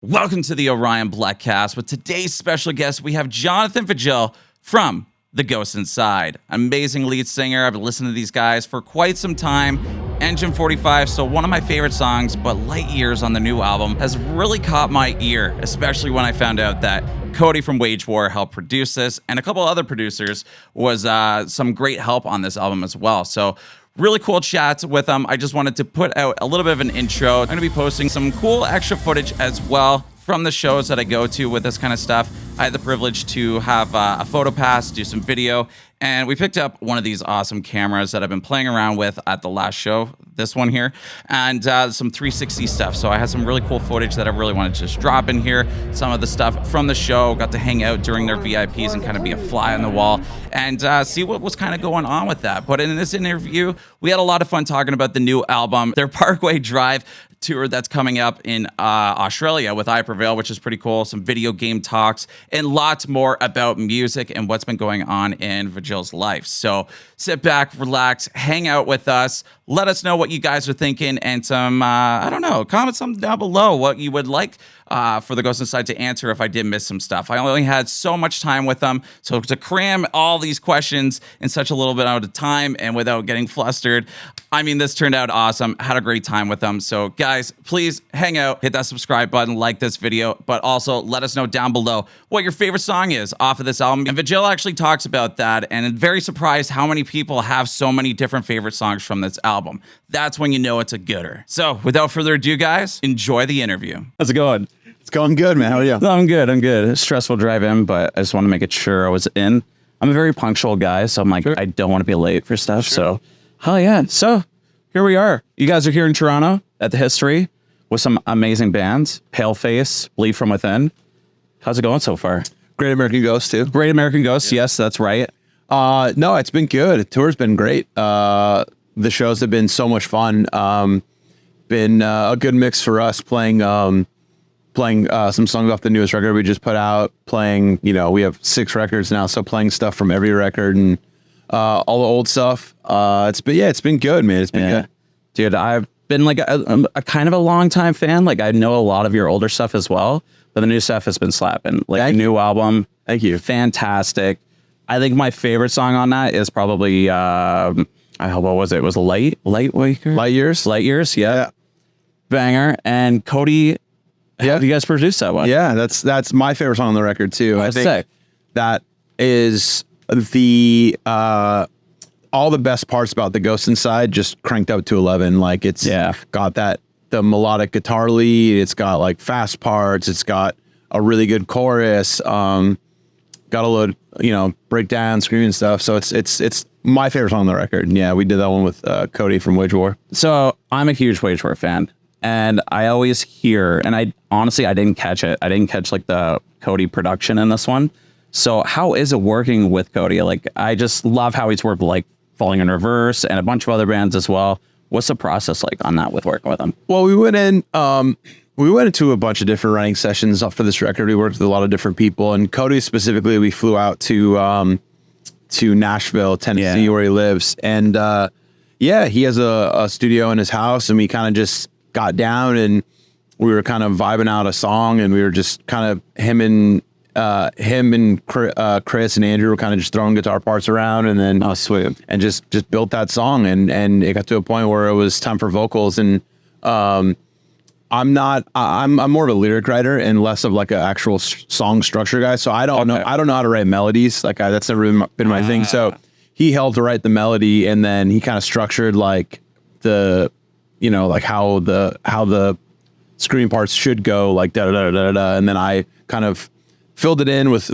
Welcome to the Ohrion Reacts. With today's special guest, we have Jonathan Vigil from The Ghost Inside. Amazing lead singer. I've been listening to these guys for quite some time. Engine 45, so one of my favorite songs, but Light Years on the new album has really caught my ear, especially when I found out that Cody from Wage War helped produce this, and a couple other producers was some great help on this album as well. So really cool chats with them. I just wanted to put out a little bit of an intro. I'm going to be posting some cool extra footage as well from the shows that I go to with this kind of stuff. I had the privilege to have a photo pass, do some video, and we picked up one of these awesome cameras that I've been playing around with at the last show, this one here, and some 360 stuff. So I had some really cool footage that I really wanted to just drop in here. Some of the stuff from the show, got to hang out during their VIPs and kind of be a fly on the wall and see what was kind of going on with that. But in this interview, we had a lot of fun talking about the new album, their Parkway Drive tour that's coming up in Australia with I Prevail, which is pretty cool. Some video game talks and lots more about music and what's been going on in Vigil's life. So sit back, relax, hang out with us. Let us know what you guys are thinking and some, I don't know, comment something down below what you would like for the Ghost Inside to answer if I did miss some stuff. I only had so much time with them, so to cram all these questions in such a little bit out of time and without getting flustered, I mean, this turned out awesome. Had a great time with them. So guys, please hang out, hit that subscribe button, like this video, but also let us know down below what your favorite song is off of this album. And Vigil actually talks about that, and I'm very surprised how many people have so many different favorite songs from this album. That's when you know it's a gooder. So without further ado, guys, enjoy the interview. How's it going? It's going good, man. How are you? I'm good. I'm good. Stressful drive in, but I just want to make it sure I was in. I'm a very punctual guy, so I'm like, I don't want to be late for stuff. Sure. So, hell yeah. So here we are. You guys are here in Toronto at the History with some amazing bands. Paleface, Bleed From Within. How's it going so far? Great American Ghost, too. Great American Ghost. Yeah. Yes, that's right. No, it's been good. The tour's been great. The shows have been so much fun. Been a good mix for us playing some songs off the newest record we just put out, playing, we have 6 records now, so playing stuff from every record and all the old stuff. It's been good, man. It's been good. Dude, I've been like a kind of a long time fan. Like I know a lot of your older stuff as well, but the new stuff has been slapping. Like the new album. Thank you. Fantastic. I think my favorite song on that is probably what was it? It was Light Years. Light Years, yeah. Banger. And Cody, yeah, you guys produced that one. Yeah, that's my favorite song on the record too. I think sick. That is the all the best parts about The Ghost Inside just cranked up to 11. Like it's got the melodic guitar lead, it's got like fast parts, it's got a really good chorus, got a load, breakdown, screaming stuff. So it's my favorite song on the record. And yeah, we did that one with Cody from Wage War. So I'm a huge Wage War fan. And I always hear, and I honestly didn't catch it. I didn't catch like the Cody production in this one. So how is it working with Cody? Like, I just love how he's worked like Falling in Reverse and a bunch of other bands as well. What's the process like on that with working with him? Well, we went into a bunch of different writing sessions for this record. We worked with a lot of different people, and Cody specifically, we flew out to Nashville, Tennessee, where he lives. And he has a studio in his house, and we kind of just got down and we were kind of vibing out a song, and we were just kind of him and Chris and Andrew were kind of just throwing guitar parts around, and then and just built that song, and it got to a point where it was time for vocals. And I'm more of a lyric writer and less of like an actual song structure guy, so I don't know how to write melodies. Like that's never been my thing. So he helped to write the melody, and then he kind of structured like the like how the screaming parts should go, like da da da da da, and then I kind of filled it in with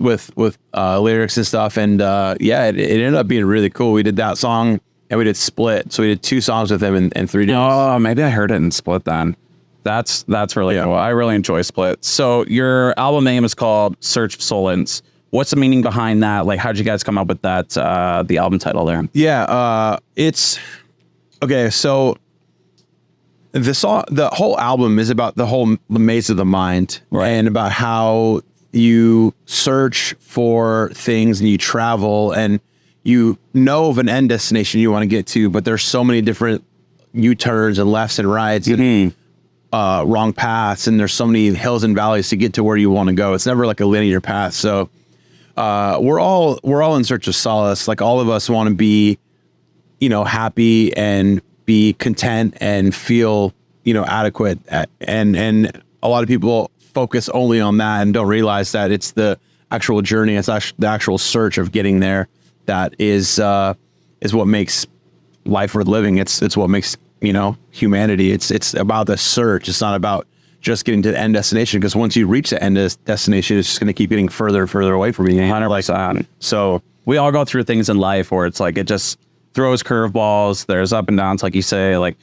lyrics and stuff, and it ended up being really cool. We did that song and we did Split, so we did 2 songs with him in 3 days. Oh, maybe I heard it in Split then. That's really cool. I really enjoy Split. So your album name is called Search For Solace. What's the meaning behind that? Like, how'd you guys come up with that? The album title there. Yeah, it's okay. So the whole album is about the whole maze of the mind, right? And about how you search for things and you travel and you know of an end destination you want to get to, but there's so many different U-turns and lefts and rights. And wrong paths, and there's so many hills and valleys to get to where you want to go. It's never like a linear path. So we're all in search of solace. Like all of us want to be, happy and be content and feel, adequate. And a lot of people focus only on that and don't realize that it's the actual journey. It's actually the actual search of getting there that is what makes life worth living. It's what makes, humanity. It's about the search. It's not about just getting to the end destination, because once you reach the end destination, it's just going to keep getting further and further away from you. 100%. So we all go through things in life where it's like it just throws curveballs. There's up and downs, like you say. Like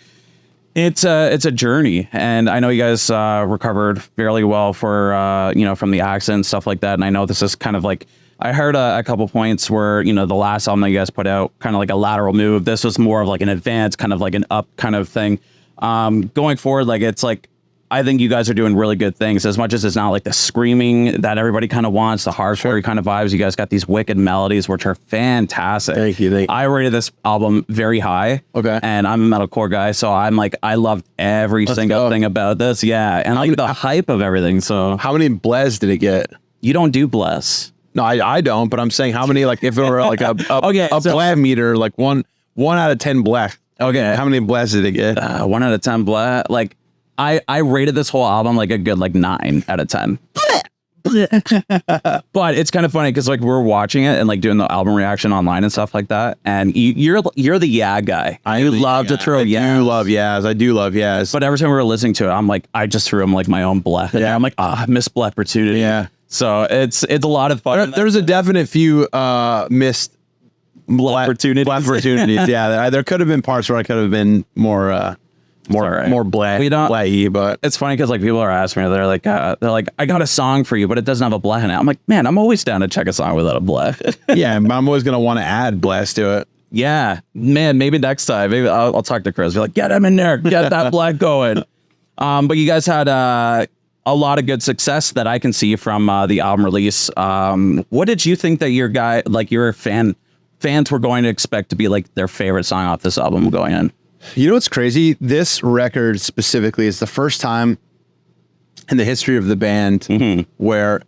it's a journey, and I know you guys recovered fairly well for from the accident and stuff like that. And I know this is kind of like, I heard a couple points where the last album that you guys put out, kind of like a lateral move. This was more of like an advance, kind of like an up kind of thing. Going forward, like it's like, I think you guys are doing really good things. As much as it's not like the screaming that everybody kind of wants, the hardcore kind of vibes, you guys got these wicked melodies, which are fantastic. Thank you. I rated this album very high. Okay. And I'm a metalcore guy, so I'm like, I loved every single thing about this. Yeah. And like the hype of everything. So how many Bleghs did it get? You don't do Bless. No, I don't, but I'm saying how many, like if it were like a Okay, so, Bleh meter, like one out of 10 Bleh. Okay. How many Blehs did it get? 1 out of 10 Bleh. Like I rated this whole album like a good like 9 out of 10. But it's kind of funny because like we're watching it and like doing the album reaction online and stuff like that, and you're the yeah guy. I love to throw yeah. I do love Yaz. But every time we were listening to it, I'm like, I just threw him like my own bleh. Yeah, I'm like, missed bleh opportunity. Yeah. So it's a lot of fun. There's a definite few missed opportunities. Yeah, there could have been parts where I could have been more bleh-y, but it's funny because like people are asking me, they're like, I got a song for you, but it doesn't have a bleh in it. I'm like, man, I'm always down to check a song without a bleh. Yeah, I'm always gonna want to add blehs to it. Yeah, man, maybe next time, maybe I'll talk to Chris. Be like, get him in there, get that bleh going. But you guys had a lot of good success that I can see from the album release. What did you think that your fans were going to expect to be like their favorite song off this album going in? You know what's crazy? This record specifically is the first time in the history of the band where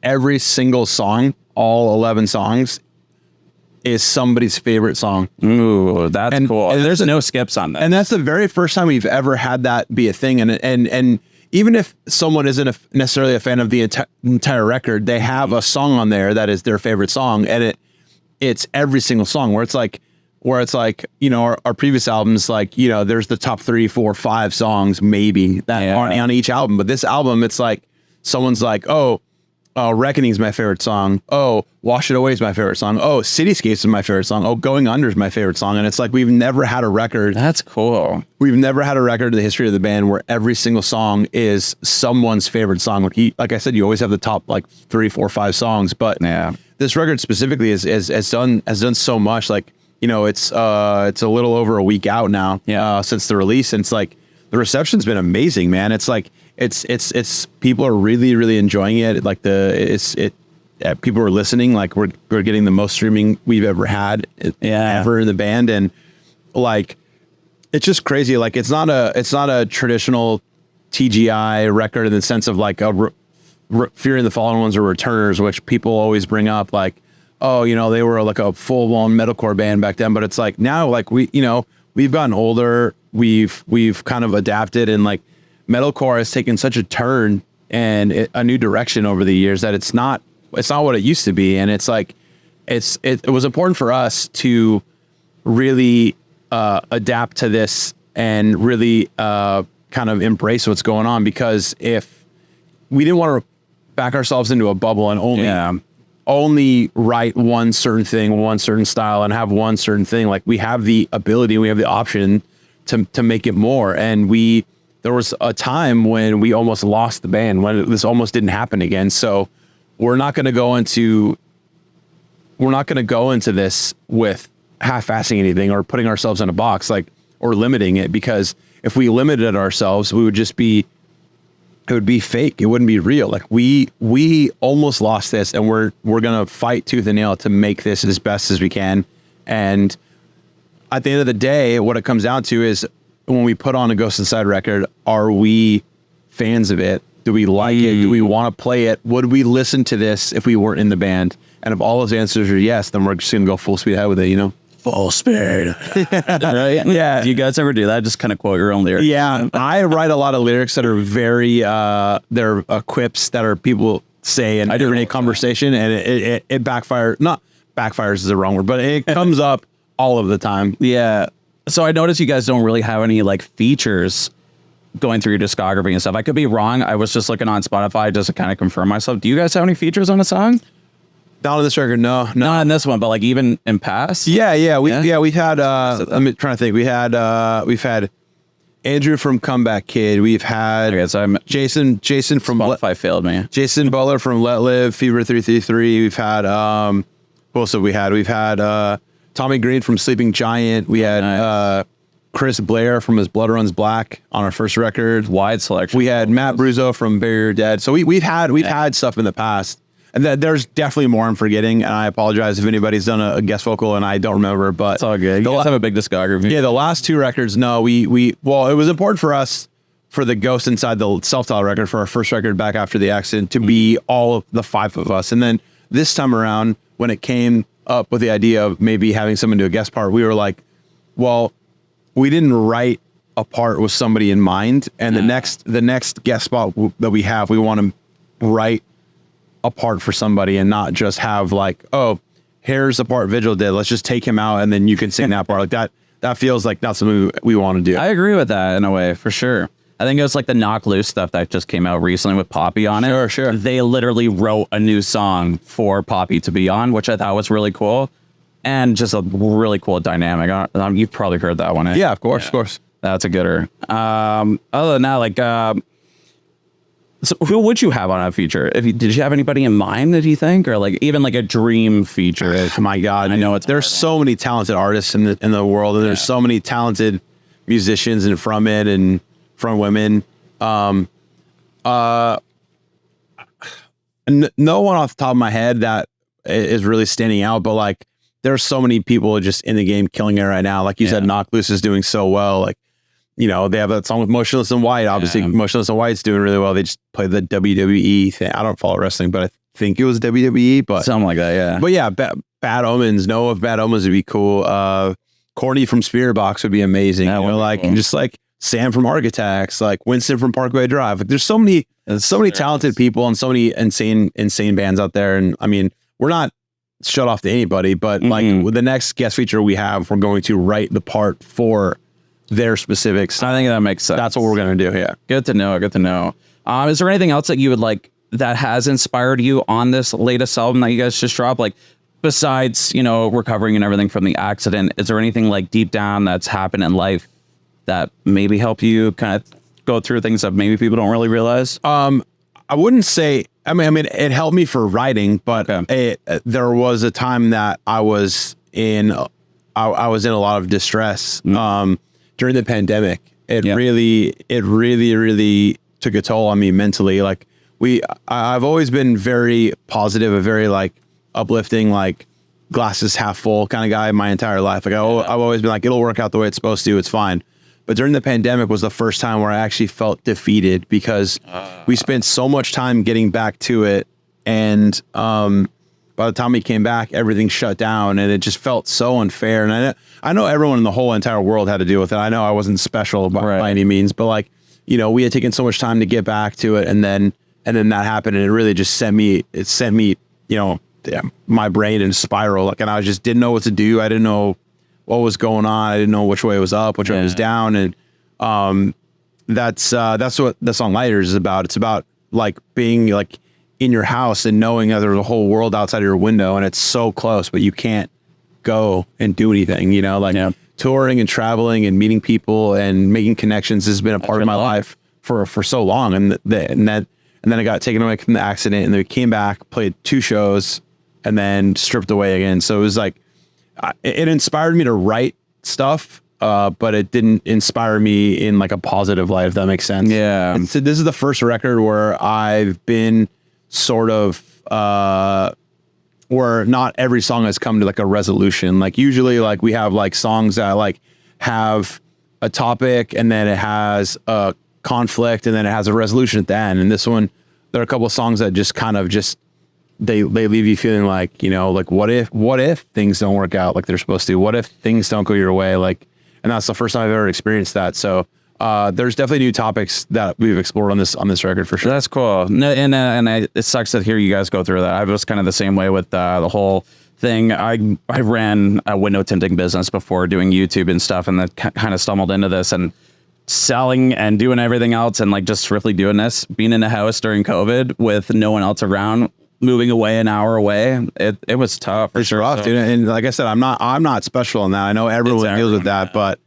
every single song, all 11 songs, is somebody's favorite song. Ooh, that's cool. And there's no skips on that. And that's the very first time we've ever had that be a thing. And even if someone isn't necessarily a fan of the entire record, they have a song on there that is their favorite song, and it's every single song where it's like, our previous albums, like, there's the top 3, 4, 5 songs maybe that aren't on each album. But this album, it's like someone's like, Reckoning's my favorite song. Oh, Wash It Away is my favorite song. Oh, Cityscapes is my favorite song. Oh, Going Under is my favorite song. And it's like, we've never had a record. That's cool. We've never had a record in the history of the band where every single song is someone's favorite song. Like I said, you always have the top like 3, 4, 5 songs, but this record specifically has done so much. Like, it's a little over a week out now since the release. And it's like, the reception's been amazing, man. It's like, it's people are really, really enjoying it. Like people are listening. Like we're getting the most streaming we've ever had ever in the band. And like, it's just crazy. Like it's not a traditional TGI record in the sense of like Fearing the Fallen Ones or Returners, which people always bring up. Like, they were like a full-blown metalcore band back then, but it's like now, like we've gotten older, we've kind of adapted, and like metalcore has taken such a turn and a new direction over the years that it's not what it used to be. And it's like, it was important for us to really adapt to this and really kind of embrace what's going on, because if we didn't want to back ourselves into a bubble and only write one certain thing, one certain style, and have one certain thing. Like we have the ability, we have the option to make it more. And there was a time when we almost lost the band, when this almost didn't happen again. So we're not going to go into this with half-assing anything or putting ourselves in a box, like, or limiting it, because if we limited ourselves, it would be fake. It wouldn't be real. Like we almost lost this, and we're going to fight tooth and nail to make this as best as we can. And at the end of the day, what it comes down to is when we put on a Ghost Inside record, are we fans of it? Do we like it? Do we want to play it? Would we listen to this if we weren't in the band? And if all those answers are yes, then we're just going to go full speed ahead with it, you know? Full speed. Right? Yeah. Do you guys ever do that? Just kind of quote your own lyrics? Yeah. I write a lot of lyrics that are very, they're quips that are people say in everyday conversation, and it backfires. Not backfires is the wrong word, but it comes up all of the time. Yeah. So I noticed you guys don't really have any like features going through your discography and stuff. I could be wrong. I was just looking on Spotify just to kind of confirm myself. Do you guys have any features on a song? Not on this record, no. Not on this one, but like even in past? We've had I'm trying to think. We've had Andrew from Comeback Kid. We've had Jason from Spotify failed me. Jason Butler from Let Live, Fever 333. We've had who else have we had? We've had Tommy Green from Sleeping Giant. We had Chris Blair from his Blood Runs Black on our first record. Wide selection. We had Matt Bruzzo from Bury Your Dead. So we've had stuff in the past. And there's definitely more I'm forgetting, and I apologize if anybody's done a guest vocal and I don't remember, but it's all good. You guys have a big discography. Yeah, the last two records, no, well, it was important for us for the Ghost Inside the self-titled record for our first record back after the accident to be all of the five of us. And then this time around, when it came up with the idea of maybe having someone do a guest part, we were like, well, we didn't write a part with somebody in mind, and the next guest spot that we have, we want to write a part for somebody and not just have like, oh, here's the part Vigil did, let's just take him out and then you can sing that part. Like that feels like not something we want to do. I agree with that in a way, for sure. I think it was like the Knock Loose stuff that just came out recently with Poppy on it. Sure. They literally wrote a new song for Poppy to be on, which I thought was really cool. And just a really cool dynamic. You've probably heard that one. Eh? Yeah, of course. That's a gooder. Other than that, like, so who would you have on a feature? Did you have anybody in mind that you think, or like even like a dream feature? Oh my God, I know there's so many talented artists in the world, and there's so many talented musicians and from women. No one off the top of my head that is really standing out, but like there's so many people just in the game killing it right now. Like you said, Knock Loose is doing so well. Like, you know, they have that song with Motionless in White. Obviously, Motionless in White's doing really well. They just played the WWE thing. I don't follow wrestling, but I think it was WWE. But something like that, yeah. But yeah, Bad Omens. Noah of Bad Omens would be cool. Corny from Spirit Box would be amazing. You know, like just like Sam from Architects, like Winston from Parkway Drive. Like, there's so many talented people and so many insane bands out there. And I mean, we're not shut off to anybody, but like with the next guest feature we have, we're going to write the part for their specifics. I think that makes sense. That's what we're going to do. Yeah. Good to know. Is there anything else that you would like that has inspired you on this latest album that you guys just dropped? Like, besides, you know, recovering and everything from the accident, is there anything like deep down that's happened in life that maybe help you kind of go through things that maybe people don't really realize? I wouldn't say, I mean, it helped me for writing, but there was a time that I was in a lot of distress. During the pandemic, it really took a toll on me mentally. Like I've always been very positive, a very like uplifting, like glasses half full kind of guy my entire life. Like I've always been like, it'll work out the way it's supposed to. It's fine. But during the pandemic was the first time where I actually felt defeated because we spent so much time getting back to it. And by the time we came back, everything shut down and it just felt so unfair. And I know everyone in the whole entire world had to deal with it. I know I wasn't special by any means, but like, you know, we had taken so much time to get back to it. And then that happened and it really just sent me, you know, my brain in a spiral. Like, and I just didn't know what to do. I didn't know what was going on. I didn't know which way it was up, which way it was down. And that's what the song Lighters is about. It's about like being like in your house and knowing that there's a whole world outside of your window and it's so close, but you can't go and do anything, you know, like touring and traveling and meeting people and making connections has been a part of my life for so long. And then I got taken away from the accident and then we came back, played 2 shows and then stripped away again. So it was like, it inspired me to write stuff, but it didn't inspire me in like a positive light, if that makes sense. Yeah. And so this is the first record where I've been sort of, where not every song has come to like a resolution. Like usually like we have like songs that like have a topic, and then it has a conflict, and then it has a resolution at the end. And this one, there are a couple of songs that just kind of they leave you feeling like, you know, like what if things don't work out like they're supposed to? What if things don't go your way? Like, and that's the first time I've ever experienced that. So there's definitely new topics that we've explored on this record for sure. That's cool. No, it sucks to hear you guys go through that. I was kind of the same way with the whole thing. I ran a window tinting business before doing YouTube and stuff, and then kind of stumbled into this and selling and doing everything else, and like just strictly doing this, being in a house during COVID with no one else around, moving away an hour away. It was tough. It's rough, dude. And like I said, I'm not special in that. I know everyone deals with that, but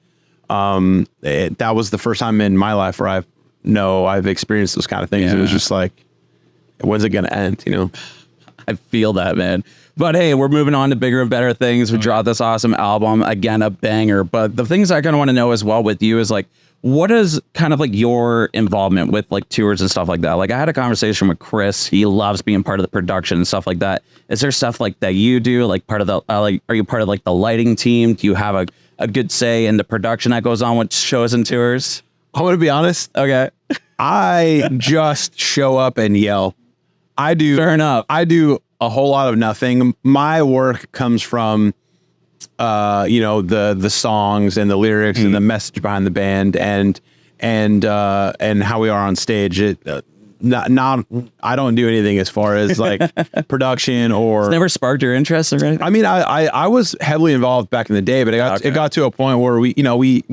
that was the first time in my life where I've experienced those kind of things. Yeah. It was just like, when's it gonna end? You know? I feel that, man. But hey, we're moving on to bigger and better things. We dropped this awesome album, again, a banger. But the things I kind of want to know as well with you is like, what is kind of like your involvement with like tours and stuff like that? Like I had a conversation with Chris. He loves being part of the production and stuff like that. Is there stuff like that you do? Like part of the, like, are you part of like the lighting team? Do you have a good say in the production that goes on with shows and tours? I'm going to be honest. Okay. I just show up and yell. I do. Fair enough. I do a whole lot of nothing. My work comes from, you know, the songs and the lyrics and the message behind the band and how we are on stage. I don't do anything as far as like production or. It's never sparked your interest or anything? I mean, I was heavily involved back in the day, but it got to a point where we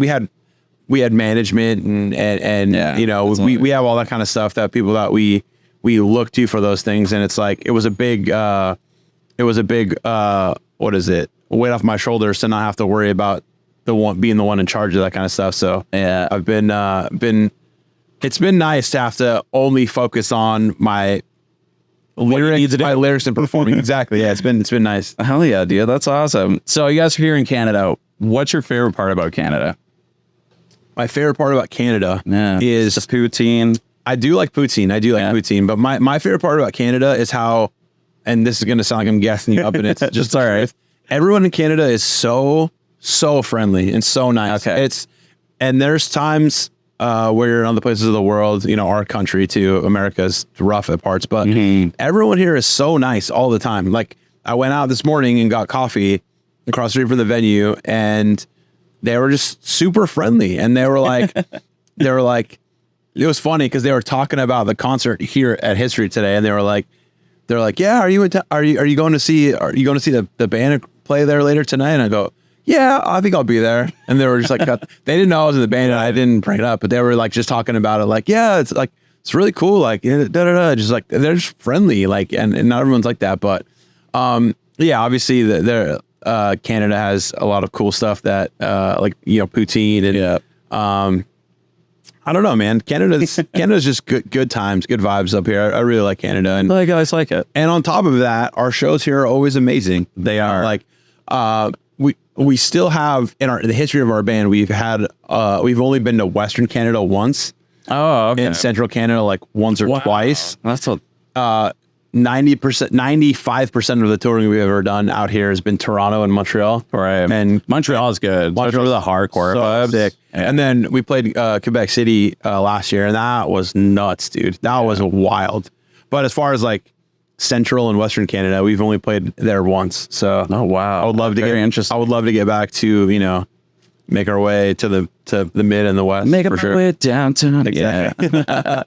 had management and yeah, you know, we have all that kind of stuff that people that we look to for those things. And it's like, it was a big, what is it? Weight off my shoulders to not have to worry about being the one in charge of that kind of stuff. So yeah, I've it's been nice to have to only focus on my lyrics and performing. Exactly. Yeah. It's been nice. Hell yeah, dude. That's awesome. So you guys are here in Canada. What's your favorite part about Canada? My favorite part about Canada is the poutine. I do like poutine. Poutine, but my favorite part about Canada is how, and this is going to sound like I'm gassing you up, and it's just all right. Everyone in Canada is so friendly and so nice. Okay. And there's times where you're in other places of the world, you know, our country too, America's rough at parts, but everyone here is so nice all the time. Like I went out this morning and got coffee across the street from the venue, and they were just super friendly. And they were like, it was funny because they were talking about the concert here at History today, and they're like, yeah, are you going to see the band play there later tonight? And I go, yeah, I think I'll be there. And they were just like, they didn't know I was in the band, and I didn't bring it up, but they were like just talking about it, like, yeah, it's really cool, like just like they're just friendly, like, and not everyone's like that, but yeah, obviously Canada has a lot of cool stuff that like, you know, poutine and I don't know, man. Canada's just good times, good vibes up here. I really like Canada, and I guys like it. And on top of that, our shows here are always amazing. They are. Like we still have in the history of our band, we've only been to Western Canada once. Oh, okay. In Central Canada, like once or twice. That's what. 95% of the touring we've ever done out here has been Toronto and Montreal. Right. And Montreal is good. Montreal is the hardcore vibes. Sick. Yeah. And then we played Quebec City last year, and that was nuts, dude. That was wild. But as far as like Central and Western Canada, we've only played there once. So wow. I would love to get back to, you know, make our way to the mid and the west. Make our way downtown. Exactly. Yeah.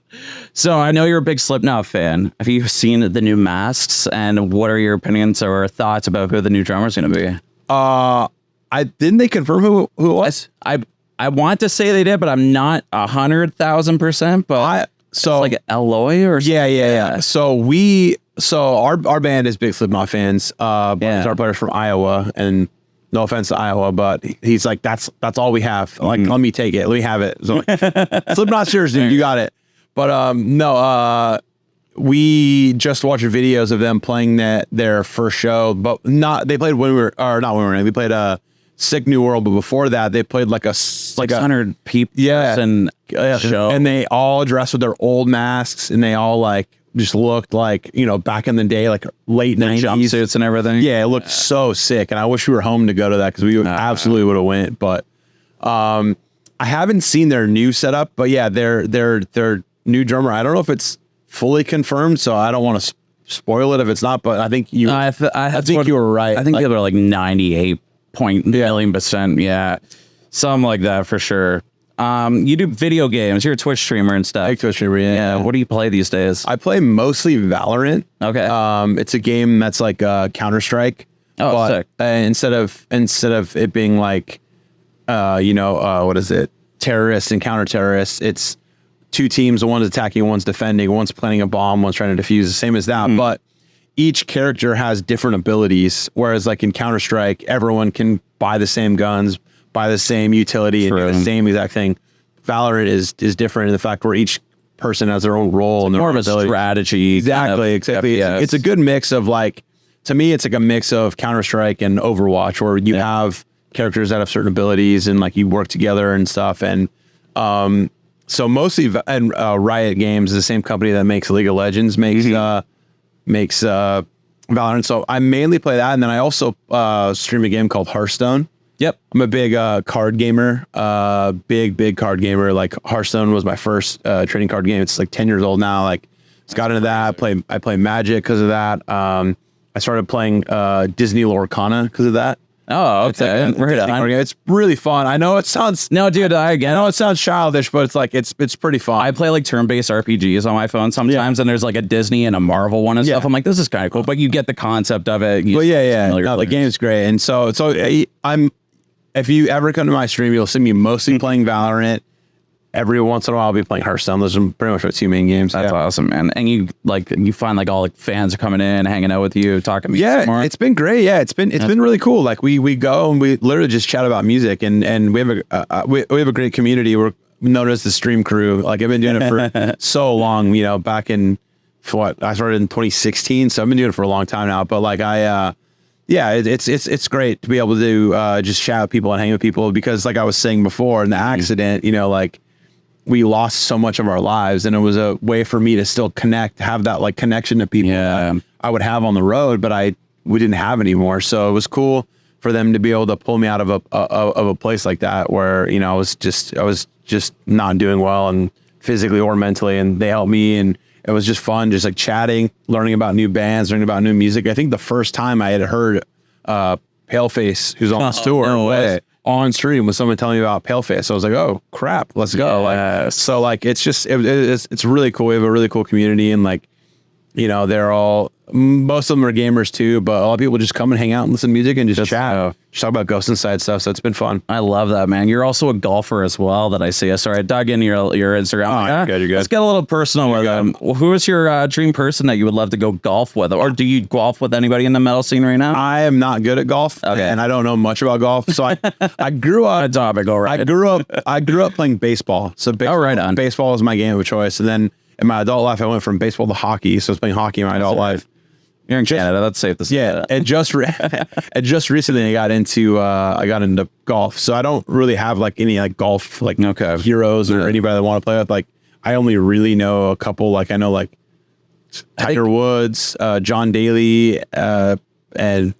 So I know you're a big Slipknot fan. Have you seen the new masks? And what are your opinions or thoughts about who the new drummer is going to be? Didn't they confirm who it was? I want to say they did, but I'm not 100,000%. But it's like Eloy or something. Yeah. So our band is big Slipknot fans. Our player's from Iowa, and no offense to Iowa, but he's like, that's all we have. Like, let me take it. Let me have it. So Slipknot, serious, dude, you got it. But we just watched videos of them playing their first show, but they played they played Sick New World, but before that they played like a 600 people show, and they all dressed with their old masks, and they all like just looked like, you know, back in the day, like late 90s jumpsuits and everything. Yeah, it looked so sick, and I wish we were home to go to that because we absolutely would have went. But I I haven't seen their new setup, but yeah, their new drummer. I don't know if it's fully confirmed, so I don't want to spoil it if it's not. But I think you. I think you were right. I think they were like 98.000,000%. Yeah, something like that for sure. You do video games. You're a Twitch streamer and stuff. I Twitch streamer. Yeah. What do you play these days? I play mostly Valorant. Okay. It's a game that's like Counter-Strike. Oh, but, sick. Instead of it being like, what is it? Terrorists and counter-terrorists. It's two teams. One's attacking, one's defending, one's planting a bomb, one's trying to defuse. The same as that, but each character has different abilities. Whereas like in Counter-Strike, everyone can buy the same guns, buy the same utility, and do the same exact thing. Valorant is different in the fact where each person has their own role and their more own of a ability. strategy. Exactly. It's a good mix of like. To me, it's like a mix of Counter-Strike and Overwatch, where you have characters that have certain abilities and like you work together and stuff. And so mostly, Riot Games is the same company that makes League of Legends, makes Valorant. So I mainly play that, and then I also stream a game called Hearthstone. Yep, I'm a big card gamer, big card gamer. Like Hearthstone was my first trading card game. It's like 10 years old now. Like, it's got into that. I play Magic because of that. I started playing Disney Lorcana because of that. Oh, okay. It's really fun. I know it sounds I know it sounds childish, but it's like it's pretty fun. I play like turn-based RPGs on my phone sometimes, and there's like a Disney and a Marvel one and stuff. I'm like, this is kind of cool, but you get the concept of it. No, the game's great, and so if you ever come to my stream, you'll see me mostly playing Valorant. Every once in a while, I'll be playing Hearthstone. Those are pretty much my two main games. That's awesome, man. And you find like all like fans are coming in, hanging out with you, talking music. Yeah, it's been great. Yeah, it's been really cool. Like we go and we literally just chat about music, and we have a great community. We're known as the Stream Crew. Like I've been doing it for so long. You know, back in I started in 2016, so I've been doing it for a long time now. But like it's great to be able to just chat with people and hang with people, because like I was saying before in the accident, like. We lost so much of our lives, and it was a way for me to still connect, have that like connection to people I would have on the road, but we didn't have anymore. So it was cool for them to be able to pull me out of a place like that where, I was just not doing well, and physically or mentally, and they helped me, and it was just fun, just like chatting, learning about new bands, learning about new music. I think the first time I had heard Paleface, who's on the tour. No way. On stream with someone telling me about Paleface. So I was like, oh crap, let's go. Like, so like, it's just, it's really cool. We have a really cool community, and like, most of them are gamers too, but a lot of people just come and hang out and listen to music and just chat. Just talk about Ghost Inside stuff. So it's been fun. I love that, man. You're also a golfer as well that I see. Sorry, I dug into your Instagram. You're good. Let's get a little personal with them. Who is your dream person that you would love to go golf with? Or do you golf with anybody in the metal scene right now? I am not good at golf, and I don't know much about golf. So I grew up. I grew up playing baseball. So baseball was my game of choice. And then in my adult life, I went from baseball to hockey. So I was playing hockey in my adult life. You're in Canada. That's safe to say. Yeah, and just recently I got into golf. So I don't really have like any like golf heroes or anybody that I want to play with. Like I only really know a couple. Like I know like Tiger Woods, John Daly, and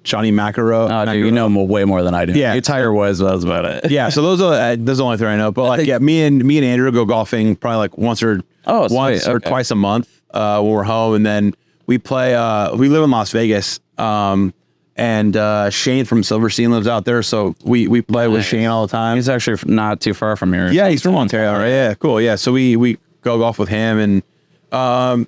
Johnny McEnroe. Oh, dude, you know way more than I do. Yeah, Tiger Woods. That's about it. Yeah, so those are the only three I know. But like, me and Andrew go golfing probably like once or twice a month when we're home, and then. We play. We live in Las Vegas, and Shane from Silverstein lives out there, so we play with Shane all the time. He's actually not too far from here. Yeah, he's from Ontario, right? Yeah, cool. Yeah, so we go golf with him, and I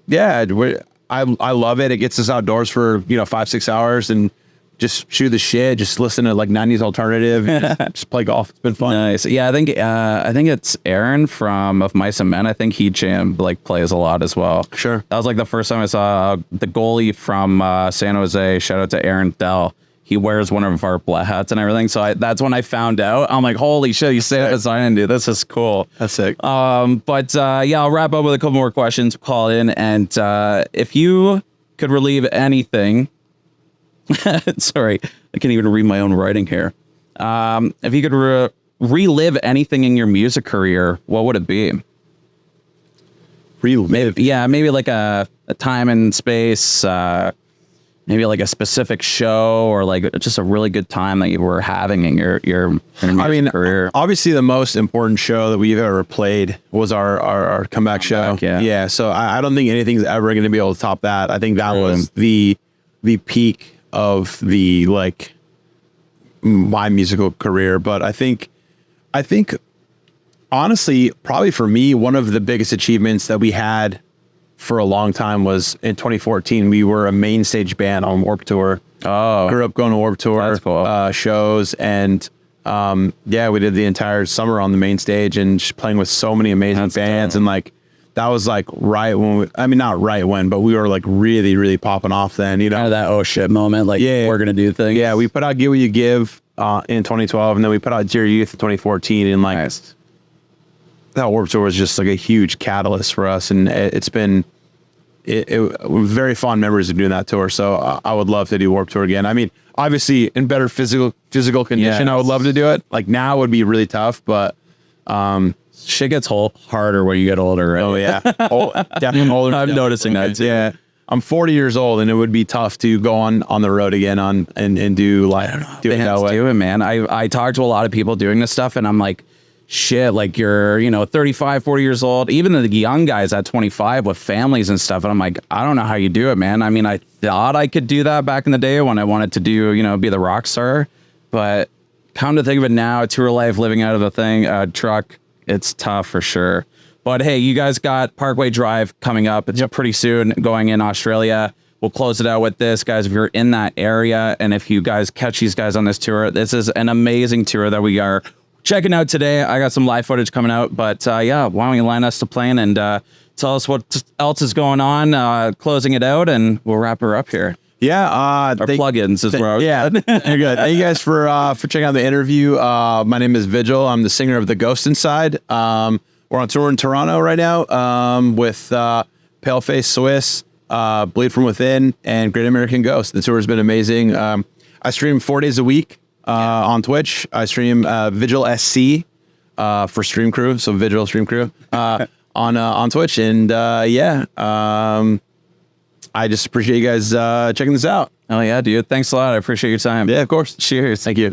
love it. It gets us outdoors for 5-6 hours and just shoot the shit, just listen to like 90s alternative, and just play golf. It's been fun. Nice. Yeah, I think it's Aaron from Of Mice and Men. I think he plays a lot as well. Sure. That was like the first time I saw the goalie from San Jose. Shout out to Aaron Dell. He wears one of our Bleghs hats and everything. So that's when I found out. I'm like, holy shit, you say that design, dude. This is cool. That's sick. But I'll wrap up with a couple more questions. Call in, and if you could relieve anything. Sorry, I can't even read my own writing here. If you could relive anything in your music career, what would it be? Relive? Maybe like a time and space, maybe like a specific show or like just a really good time that you were having in your career? Obviously the most important show that we've ever played was our comeback show. Yeah. So I don't think anything's ever going to be able to top that. I think that was the peak of the like my musical career. But I think honestly, probably for me, one of the biggest achievements that we had for a long time was in 2014. We were a main stage band on Warped Tour. Oh, grew up going to Warped Tour. That's cool. Shows, and we did the entire summer on the main stage and just playing with so many amazing bands. And like that was like right when not right when, but we were like really, really popping off then, you know, kind of that oh shit moment, like we're gonna do things. Yeah, we put out Get What You Give in 2012, and then we put out Dear Youth in 2014, and like that Warped Tour was just like a huge catalyst for us, and it's been very fond memories of doing that tour. So I would love to do Warped Tour again. I mean, obviously in better physical condition, I would love to do it. Like now would be really tough, but shit gets harder when you get older, right? Oh yeah, definitely older. I'm noticing that too. Yeah, I'm 40 years old, and it would be tough to go on the road again and do like do it that way. Do it, man. I talk to a lot of people doing this stuff, and I'm like, shit, like you're 35, 40 years old, even the young guys at 25 with families and stuff, and I'm like, I don't know how you do it, man. I mean, I thought I could do that back in the day when I wanted to do be the rock star, but come to think of it now, tour life, living out of a truck, it's tough for sure. But hey, you guys got Parkway Drive coming up. It's pretty soon, going in Australia. We'll close it out with this, guys. If you're in that area, and if you guys catch these guys on this tour, this is an amazing tour that we are checking out today. I got some live footage coming out, but why don't you line us to playing and tell us what else is going on, closing it out, and we'll wrap her up here. Yeah, our plugins is where I was. Yeah, you're good. Thank you guys for checking out the interview. My name is Vigil. I'm the singer of The Ghost Inside. We're on tour in Toronto right now with Paleface, Swiss, Bleed From Within, and Great American Ghost. The tour has been amazing. I stream 4 days a week on Twitch. I stream Vigil SC for Stream Crew, so Vigil Stream Crew on Twitch, and I just appreciate you guys checking this out. Oh yeah, dude. Thanks a lot. I appreciate your time. Yeah, of course. Cheers. Thank you.